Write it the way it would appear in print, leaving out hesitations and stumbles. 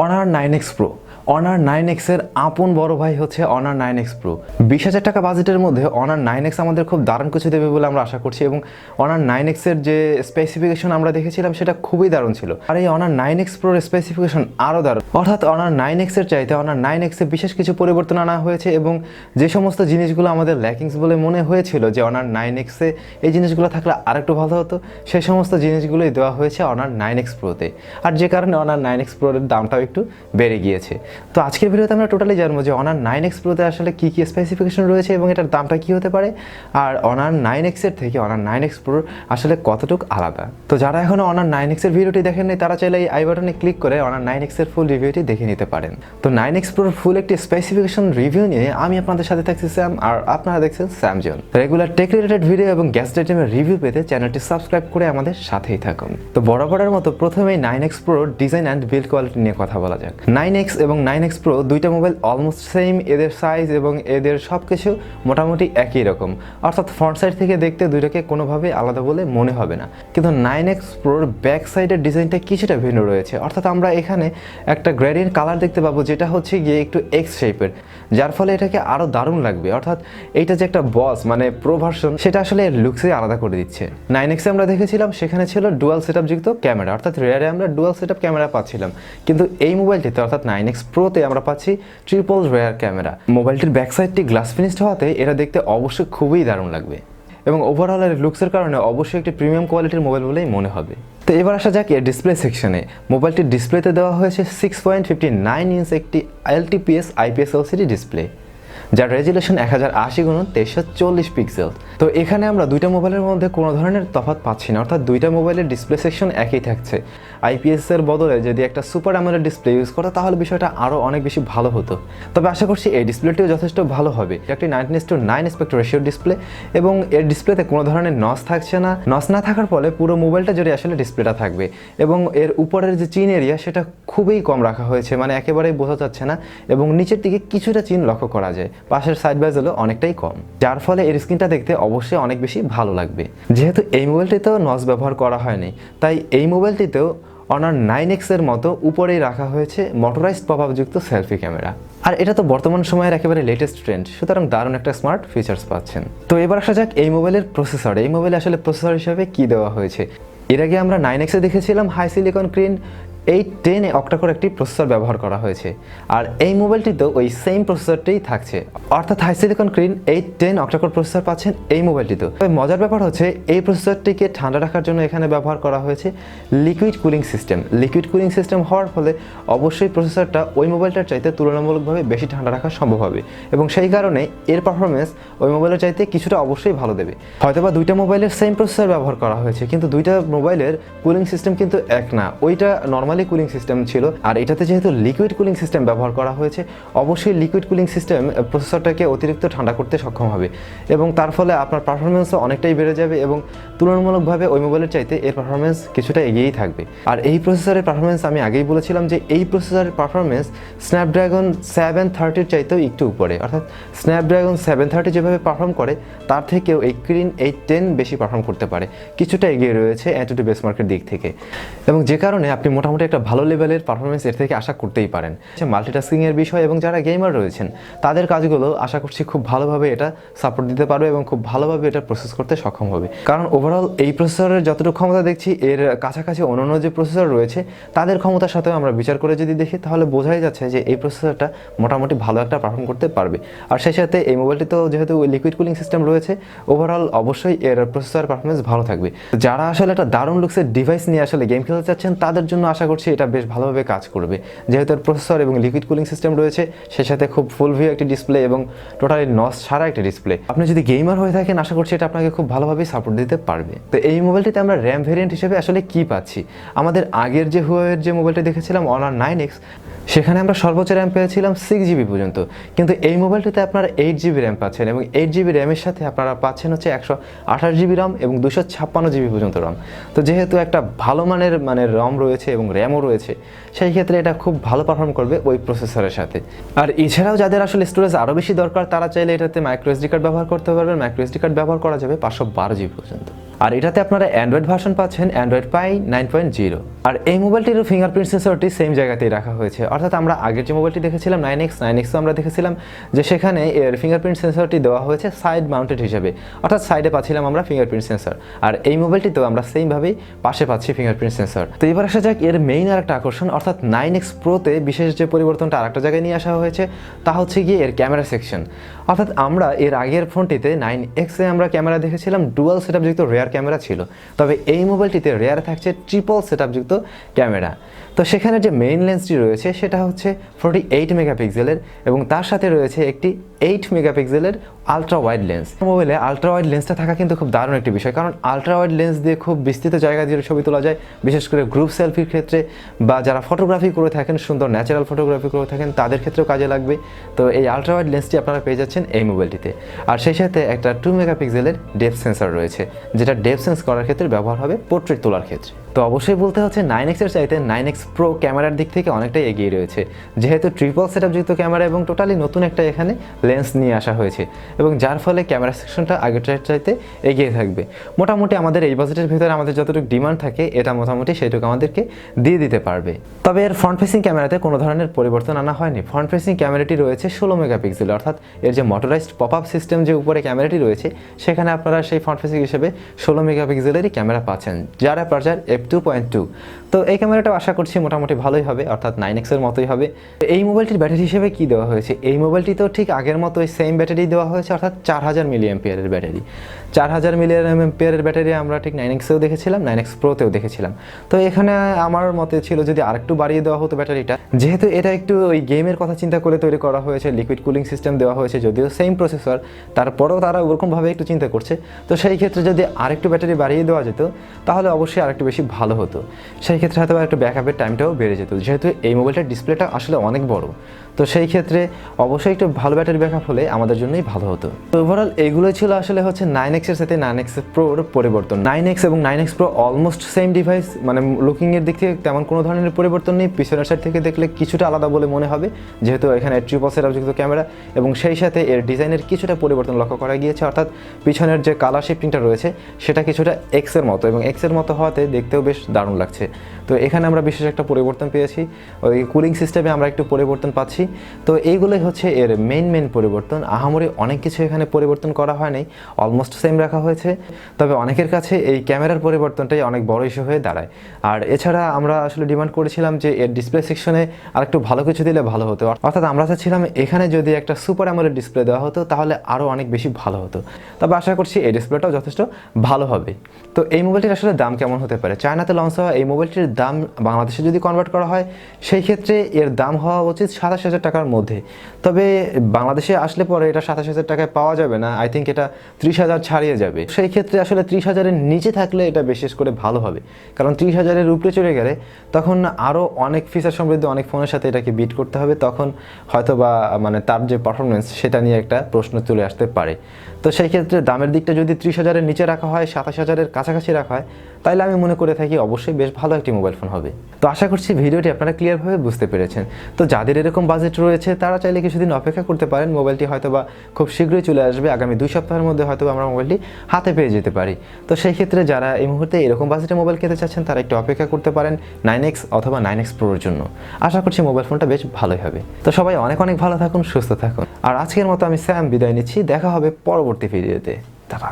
Honour 9X Pro honour 9X এর আপন বড় ভাই হচ্ছে অনার 9X Pro। 20,000 টাকা বাজেটের মধ্যে অনার 9X আমাদের খুব দারুণ কিছু দেবে বলে আমরা আশা করছি এবং অনার 9X এর যে স্পেসিফিকেশন আমরা দেখেছিলাম সেটা খুবই দারুণ ছিল। আর এই অনার 9X Pro এর স্পেসিফিকেশন আরও দারুণ, অর্থাৎ অনার 9X এর চাইতে অনার 9X এ বিশেষ কিছু পরিবর্তন আনা হয়েছে এবং যে সমস্ত জিনিসগুলো আমাদের ল্যাকিংস বলে মনে হয়েছিল যে অনার 9X এ এই জিনিসগুলো থাকলে আরেকটু ভালো হতো, সেই সমস্ত জিনিসগুলোই দেওয়া হয়েছে অনার 9X Pro তে। আর যে কারণে অনার 9X Pro এর দামটাও একটু বেড়ে গিয়েছে। তো আজকের ভিডিওতে আমরা টোটালি জানবো যে অনার 9X Pro তে আসলে কী কী স্পেসিফিকেশন রয়েছে এবং এটার দামটা কী হতে পারে, আর অনার 9X এর থেকে অনার 9X Pro আসলে কতটুকু আলাদা। তো যারা এখনও অনার 9X এর ভিডিওটি দেখেননি তারা চাইলে এই আই বাটনে ক্লিক করে অনার 9X এর ফুল রিভিউটি দেখে নিতে পারেন। তো 9X Pro ফুল একটি স্পেসিফিকেশন রিভিউ নিয়ে আমি আপনাদের সাথে থাকছি স্যাম, আর আপনারা দেখছেন SamZone। Regular tech related video এবং গ্যাজেটের রিভিউ পেতে চ্যানেলটি সাবস্ক্রাইব করে আমাদের সাথেই থাকুন। তো বরাবরের মতো প্রথমেই 9X Pro design and build quality নিয়ে কথা বলা যাক। 9X এবং 9X Pro দুইটা মোবাইল অলমোস্ট সেম, এদের সাইজ এবং এদের সব কিছু মোটামুটি একই রকম, অর্থাৎ ফ্রন্ট সাইড থেকে দেখতে দুইটাকে কোনোভাবেই আলাদা বলে মনে হবে না। কিন্তু 9X Proর ব্যাক সাইডের ডিজাইনটা কিছুটা ভিন্ন রয়েছে, অর্থাৎ আমরা এখানে একটা গ্রেডিয়েন্ট কালার দেখতে পাবো যেটা হচ্ছে গিয়ে একটু এক্স শেপের, যার ফলে এটাকে আরও দারুণ লাগবে। অর্থাৎ এইটা যে একটা বস মানে প্রো ভার্সন সেটা আসলে এর লুকসে আলাদা করে দিচ্ছে। 9X আমরা দেখেছিলাম সেখানে ছিল ডুয়াল সেটআপ যুক্ত ক্যামেরা, অর্থাৎ রেয়ারে আমরা ডুয়াল সেটআপ ক্যামেরা পাচ্ছিলাম, কিন্তু এই মোবাইলটিতে অর্থাৎ 9X Proতে আমরা পাচ্ছি ট্রিপল রেয়ার ক্যামেরা। মোবাইলটির ব্যাক সাইডটি গ্লাস ফিনিশড হওয়াতে এটা দেখতে অবশ্যই খুবই দারুণ লাগবে এবং ওভারঅল এর লুকসের কারণে অবশ্যই একটি প্রিমিয়াম কোয়ালিটির মোবাইল বলেই মনে হবে। তো এবার আসা যাক এর ডিসপ্লে সেকশনে। মোবাইলটির ডিসপ্লেতে দেওয়া হয়েছে 6.59 ইঞ্চ একটি LTPS IPS LCD ডিসপ্লে, যার রেজুলেশন 1080x2340 পিক্সেল। তো এখানে আমরা দুইটা মোবাইলের মধ্যে কোনো ধরনের তফাৎ পাচ্ছি না, অর্থাৎ দুইটা মোবাইলের ডিসপ্লে সেকশন একই থাকছে। IPS এর বদলে যদি একটা সুপার অ্যামোলেড ডিসপ্লে ইউজ করো তাহলে বিষয়টা আরও অনেক বেশি ভালো হতো। তবে আশা করছি এই ডিসপ্লেটিও যথেষ্ট ভালো হবে। একটি 9:9 অ্যাসপেক্ট রেশিও ডিসপ্লে এবং এর ডিসপ্লেতে কোনো ধরনের নস থাকছে না। নস না থাকার ফলে পুরো মোবাইলটা জুড়ে আসলে ডিসপ্লেটা থাকবে এবং এর উপরের যে চিন এরিয়া সেটা খুবই কম রাখা হয়েছে, মানে একেবারেই বোঝা যাচ্ছে না এবং নিচের দিকে কিছুটা চিন লক্ষ্য করা যায়, পাশের সাইড বেজেলও অনেকটাই কম, যার ফলে এর স্ক্রিনটা দেখতে অবশ্যই অনেক বেশি ভালো লাগবে। যেহেতু এই মোবাইলটিতেও নস ব্যবহার করা হয়নি, তাই এই মোবাইলটিতেও অনার 9X এর মতো উপরেই রাখা হয়েছে মোটরাইজড পপআপ যুক্ত সেলফি ক্যামেরা। আর এটা তো বর্তমান সময়ের একেবারে লেটেস্ট ট্রেন্ড, সুতরাং দারুণ একটা স্মার্ট ফিচার্স পাচ্ছেন। তো এবার আসা যাক এই মোবাইলের প্রসেসর। এই মোবাইলে আসলে প্রসেসর হিসেবে কি দেওয়া হয়েছে। এর আগে আমরা 9X এ দেখেছিলাম হাই সিলিকন ক্রিন 810 অক্টাকোর একটি প্রসেসর ব্যবহার করা হয়েছে, আর এই মোবাইলটিতেও ওই সেম প্রসেসরটাই থাকছে, অর্থাৎ হাই সিলিকন ক্রিন 810 অক্টাকোর প্রসেসর পাচ্ছেন এই মোবাইলটিতেও। তবে মজার ব্যাপার হচ্ছে এই প্রসেসরটিকে ঠান্ডা রাখার জন্য এখানে ব্যবহার করা হয়েছে liquid cooling system. Liquid cooling system হওয়ার ফলে অবশ্যই প্রসেসরটা ওই মোবাইলটার চাইতে তুলনামূলকভাবে বেশি ঠান্ডা রাখা সম্ভব হবে এবং সেই কারণে এর পারফরমেন্স ওই মোবাইলের চাইতে কিছুটা অবশ্যই ভালো দেবে। হয়তোবা দুইটা মোবাইলের সেম প্রসেসর ব্যবহার করা হয়েছে, কিন্তু দুইটা মোবাইলের কুলিং সিস্টেম কিন্তু এক না। ওইটা নর্মাল কুলিং সিস্টেম ছিল, আর এটাতে যেহেতু লিকুইড কুলিং সিস্টেম ব্যবহার করা হয়েছে, অবশ্যই লিকুইড কুলিং সিস্টেম প্রসেসরটাকে অতিরিক্ত ঠান্ডা করতে সক্ষম হবে এবং তার ফলে আপনার পারফরমেন্সও অনেকটাই বেড়ে যাবে এবং তুলনামূলকভাবে ওই মোবাইলের চাইতে এর পারফরমেন্স কিছুটা এগিয়েই থাকবে। আর এই প্রসেসরের পারফরমেন্স আমি আগেই বলেছিলাম যে এই প্রসেসরের পারফরমেন্স স্ন্যাপড্রাগন 730 চাইতেও একটু উপরে, অর্থাৎ স্ন্যাপড্রাগন 730 যেভাবে পারফর্ম করে তার থেকেও এই ক্রিন 810 বেশি পারফর্ম করতে পারে, কিছুটা এগিয়ে রয়েছে অ্যান্টিটি বেসমার্কের দিক থেকে, এবং যে কারণে আপনি মোটামুটি একটা ভালো লেভেলের পারফরমেন্স এর থেকে আশা করতেই পারেন। মাল্টিটাস্কিং এর বিষয় এবং যারা গেমার রয়েছেন তাদের কাজগুলো আশা করছি খুব ভালোভাবে এটা সাপোর্ট দিতে পারবে এবং খুব ভালোভাবে এটা প্রসেস করতে সক্ষম হবে। কারণ ওভারঅল এই প্রসেসরের যতটুকু ক্ষমতা দেখছি এর কাছাকাছি অন্যান্য যে প্রসেসর রয়েছে তাদের ক্ষমতার সাথেও আমরা বিচার করে যদি দেখি তাহলে বোঝাই যাচ্ছে যে এই প্রসেসরটা মোটামুটি ভালো একটা পারফর্ম করতে পারবে। আর সেই সাথে এই মোবাইলটিতেও যেহেতু লিকুইড কুলিং সিস্টেম রয়েছে ওভারঅল অবশ্যই এর প্রসেসর পারফরমেন্স ভালো থাকবে। যারা আসলে একটা দারুণ লুকসের ডিভাইস নিয়ে আসলে গেম খেলতে চাচ্ছেন তাদের জন্য আশা করছি এটা বেশ ভালোভাবে কাজ করবে, যেহেতু এর প্রসেসর এবং লিকুইড কুলিং সিস্টেম রয়েছে, সেই সাথে খুব ফুল ভিউ একটি ডিসপ্লে এবং টোটালি নস ছাড়া একটি ডিসপ্লে। আপনি যদি গেমার হয়ে থাকেন আশা করছি এটা আপনাকে খুব ভালোভাবেই সাপোর্ট দিতে পারবে। তো এই মোবাইলটিতে আমরা র্যাম ভেরিয়েন্ট হিসেবে আসলে কি পাচ্ছি, আমাদের আগের যে হুয়াওয়ের যে মোবাইলটি দেখেছিলাম অনার 9X সেখানে আমরা সর্বোচ্চ র্যাম পেয়েছিলাম 6GB পর্যন্ত, কিন্তু এই মোবাইলটিতে আপনারা 8GB র্যাম পাচ্ছেন এবং 8GB র্যামের সাথে আপনারা পাচ্ছেন হচ্ছে 128GB RAM এবং 256GB পর্যন্ত RAM। তো যেহেতু একটা ভালো মানের রম রয়েছে এবং র্যামও রয়েছে, সেই ক্ষেত্রে এটা খুব ভালো পারফর্ম করবে ওই প্রসেসরের সাথে। আর এছাড়াও যাদের আসলে স্টোরেজ আরও বেশি দরকার তারা চাইলে এটাতে মাইক্রো এসডি কার্ড ব্যবহার করতে পারবেন। মাইক্রো এসডি কার্ড ব্যবহার করা যাবে 512 জিবি পর্যন্ত। আর এটাতে আপনারা অ্যান্ড্রয়েড ভার্সন পাচ্ছেন অ্যান্ড্রয়েড পাই 9.0। আর এই মোবাইলটিরও ফিঙ্গারপ্রিন্ট সেন্সরটি সেম জায়গাতেই রাখা হয়েছে, অর্থাৎ আমরা আগের যে মোবাইলটি দেখেছিলাম 9X আমরা দেখেছিলাম যে সেখানে এর ফিঙ্গারপ্রিন্ট সেন্সরটি দেওয়া হয়েছে সাইড মাউন্টেড হিসেবে, অর্থাৎ সাইডে পাচ্ছিলাম আমরা ফিঙ্গারপ্রিন্ট সেন্সর। আর এই মোবাইলটিতেও আমরা সেমভাবেই পাশে পাচ্ছি ফিঙ্গারপ্রিন্ট সেন্সর। তো এবার আসা যাক এর মেইন আর একটা আকর্ষণ, অর্থাৎ 9X Proতে বিশেষ যে পরিবর্তনটা আরেকটা জায়গায় নিয়ে আসা হয়েছে তা হচ্ছে গিয়ে এর ক্যামেরা সেকশন। অর্থাৎ আমরা এর আগের ফোনটিতে 9X-এ আমরা ক্যামেরা দেখেছিলাম ডুয়াল সেটআপ যুক্ত রেয়ার ক্যামেরা ছিল, তবে এই মোবাইলটিতে রেয়ারে থাকছে ট্রিপল সেটআপ যুক্ত ক্যামেরা। তো সেখানে যে মেইন লেন্সটি রয়েছে সেটা হচ্ছে 48 মেগাপিক্সেলের এবং তার সাথে রয়েছে একটি 8 মেগাপিক্সেলের আলট্রা ওয়াইড লেন্স। মোবাইলে আলট্রা ওয়াইড লেন্সটা থাকা কিন্তু খুব দারুণ একটি বিষয়, কারণ আলট্রা ওয়াইড লেন্স দিয়ে খুব বিস্তৃত জায়গা দিয়ে ছবি তোলা যায়, বিশেষ করে গ্রুপ সেলফির ক্ষেত্রে বা যারা ফটোগ্রাফি করে থাকেন, সুন্দর ন্যাচারাল ফটোগ্রাফি করে থাকেন তাদের ক্ষেত্রেও কাজে লাগবে। তো এই আলট্রা ওয়াইড লেন্সটি আপনারা পেয়ে যাচ্ছেন এই মোবাইলটিতে। আর সেই সাথে একটা 2 মেগাপিক্সেলের ডেপথ সেন্সর রয়েছে, যেটা ডেপথ সেন্স করার ক্ষেত্রে ব্যবহার হবে পোর্ট্রেট তোলার ক্ষেত্রে। তো অবশ্যই বলতে হচ্ছে 9X-এর চাইতে 9X Pro ক্যামেরার দিক থেকে অনেকটাই এগিয়ে রয়েছে, যেহেতু ট্রিপল সেটআপ যুক্ত ক্যামেরা এবং টোটালি নতুন একটা এখানে লেন্স নিয়ে আসা হয়েছে, এবং যার ফলে ক্যামেরা সেকশনটা আগেরটার চাইতে এগিয়ে থাকবে। মোটামুটি আমাদের এই বাজেটের ভিতরে আমাদের যতটুকু ডিমান্ড থাকে এটা মোটামুটি সেইটুকু আমাদেরকে দিয়ে দিতে পারবে। তবে এর ফ্রন্ট ফেসিং ক্যামেরাতে কোনো ধরনের পরিবর্তন আনা হয়নি। ফ্রন্ট ফেসিং ক্যামেরাটি রয়েছে 16 মেগাপিক্সেল, অর্থাৎ এর যে মোটরাইজড পপ আপ সিস্টেম যে উপরে ক্যামেরাটি রয়েছে সেখানে আপনারা সেই ফ্রন্ট ফেসিং হিসেবে 16 মেগাপিক্সেলেরই ক্যামেরা পাচ্ছেন, যার অ্যাপারচার f2.2। তো এই ক্যামেরাটাও আশা করছি মোটামুটি ভালোই হবে, অর্থাৎ 9X-এর মতোই হবে। এই মোবাইলটির ব্যাটারি হিসেবে কি দেওয়া হয়েছে, এই মোবাইলটিতেও ঠিক আগের মতোই সেম ব্যাটারি দেওয়া হয়েছে, অর্থাৎ 4000 মিলিঅ্যাম্পিয়ারের ব্যাটারি। 4000 মিলিঅ্যাম্পিয়ারের ব্যাটারি আমরা ঠিক 9X-এও দেখেছিলাম, 9X Proতেও দেখেছিলাম। তো এখানে আমার মতে ছিল যদি আরেকটু বাড়িয়ে দেওয়া হতো ব্যাটারিটা, যেহেতু এটা একটু ওই গেমের কথা চিন্তা করে তৈরি করা হয়েছে, লিকুইড কুলিং সিস্টেম দেওয়া হয়েছে, যদিও সেম প্রসেসর তারপরেও তারা ওরকমভাবে একটু চিন্তা করছে। তো সেই ক্ষেত্রে যদি আরেকটু ব্যাটারি বাড়িয়ে দেওয়া যেত তাহলে অবশ্যই আরেকটু বেশি ভালো হতো। সেই ক্ষেত্রে হয়তো একটু ব্যাকআপের টাইমটাও বেড়ে যেত, যেহেতু এই মোবাইলটার ডিসপ্লেটা আসলে অনেক বড়। তো সেই ক্ষেত্রে অবশ্যই একটু ভালো ব্যাটারি ব্যাকআপ হলে আমাদের জন্যই ভালো হতো। তো ওভারঅল এইগুলোই ছিল আসলে হচ্ছে 9X-এর সাথে 9X Proর পরিবর্তন। 9X এবং 9X Pro almost same device, মানে লুকিংয়ের দিক থেকে তেমন কোনো ধরনের পরিবর্তন নেই। পিছনের সাইড থেকে দেখলে কিছুটা আলাদা বলে মনে হবে, যেহেতু এখানে ট্রিপল সেটআপ যুক্ত ক্যামেরা এবং সেই সাথে এর ডিজাইনের কিছুটা পরিবর্তন লক্ষ্য করা গিয়েছে, অর্থাৎ পিছনের যে কালার শিফটিংটা রয়েছে সেটা কিছুটা X-এর মতো, এবং X-এর মতো হওয়াতে দেখতেও বেশ দারুণ লাগছে। তো এখানে আমরা বিশেষ একটা পরিবর্তন পেয়েছি, ওই কুলিং সিস্টেমে আমরা একটু পরিবর্তন পাচ্ছি। তো এইগুলোই হচ্ছে এর মেইন পরিবর্তন। আহামরি অনেক কিছু এখানে পরিবর্তন করা হয়নি, অলমোস্ট সেম রাখা হয়েছে। তবে অনেকের কাছে এই ক্যামেরার পরিবর্তনটাই অনেক বড় ইস্যু হয়ে দাঁড়ায়। আর এছাড়া আমরা আসলে ডিমান্ড করেছিলাম যে এর ডিসপ্লে সেকশনে আরেকটু ভালো কিছু দিলে ভালো হতো, অর্থাৎ আমরা চাচ্ছিলাম এখানে যদি একটা সুপার অ্যামোলেড ডিসপ্লে দেওয়া হতো তাহলে আরও অনেক বেশি ভালো হতো। তবে আশা করছি এই ডিসপ্লেটাও যথেষ্ট ভালো হবে। তো এই মোবাইলটির আসলে দাম কেমন হতে পারে? চায়নাতে লঞ্চ হওয়া এই মোবাইলটির দাম বাংলাদেশে যদি কনভার্ট করা হয় সেই ক্ষেত্রে এর দাম হওয়া উচিত 27,000 টাকার মধ্যে। তবে বাংলাদেশে আসলে পরে এটা 27,000 টাকায় পাওয়া যাবে না, আই থিঙ্ক এটা 30,000 ছাড়িয়ে যাবে। সেই ক্ষেত্রে আসলে 30,000-এর নিচে থাকলে এটা বিশেষ করে ভালো হবে, কারণ 30,000-এর উপরে চলে গেলে তখন আরও অনেক ফিচার সমৃদ্ধ অনেক ফোনের সাথে এটাকে বিট করতে হবে, তখন হয়তো বা মানে তার যে পারফরমেন্স সেটা নিয়ে একটা প্রশ্ন চলে আসতে পারে। তো সেই ক্ষেত্রে দামের দিকটা যদি 30,000-এর নিচে রাখা হয়, 27,000-এর কাছাকাছি রাখা হয়, তাহলে আমি মনে করে থাকি অবশ্যই বেশ ভালো একটি মোবাইল ফোন হবে। তো আশা করছি ভিডিওটি আপনারা ক্লিয়ারভাবে বুঝতে পেরেছেন। তো যাদের এরকম বাজেট রয়েছে তারা চাইলে কিছুদিন অপেক্ষা করতে পারেন, মোবাইলটি হয়তোবা খুব শীঘ্রই চলে আসবে, আগামী 2 সপ্তাহের মধ্যে হয়তো আমরা মোবাইলটি হাতে পেয়ে যেতে পারি। তো সেই ক্ষেত্রে যারা এই মুহূর্তে এরকম বাজেটে মোবাইল কিনতে চাচ্ছেন তারা একটু অপেক্ষা করতে পারেন 9X অথবা 9X Proর জন্য। আশা করছি মোবাইল ফোনটা বেশ ভালোই হবে। তো সবাই অনেক ভালো থাকুন, সুস্থ থাকুন। আর আজকের মতো আমি স্যাম বিদায় নিচ্ছি, দেখা হবে পরবর্তী ভিডিওতে। টাটা।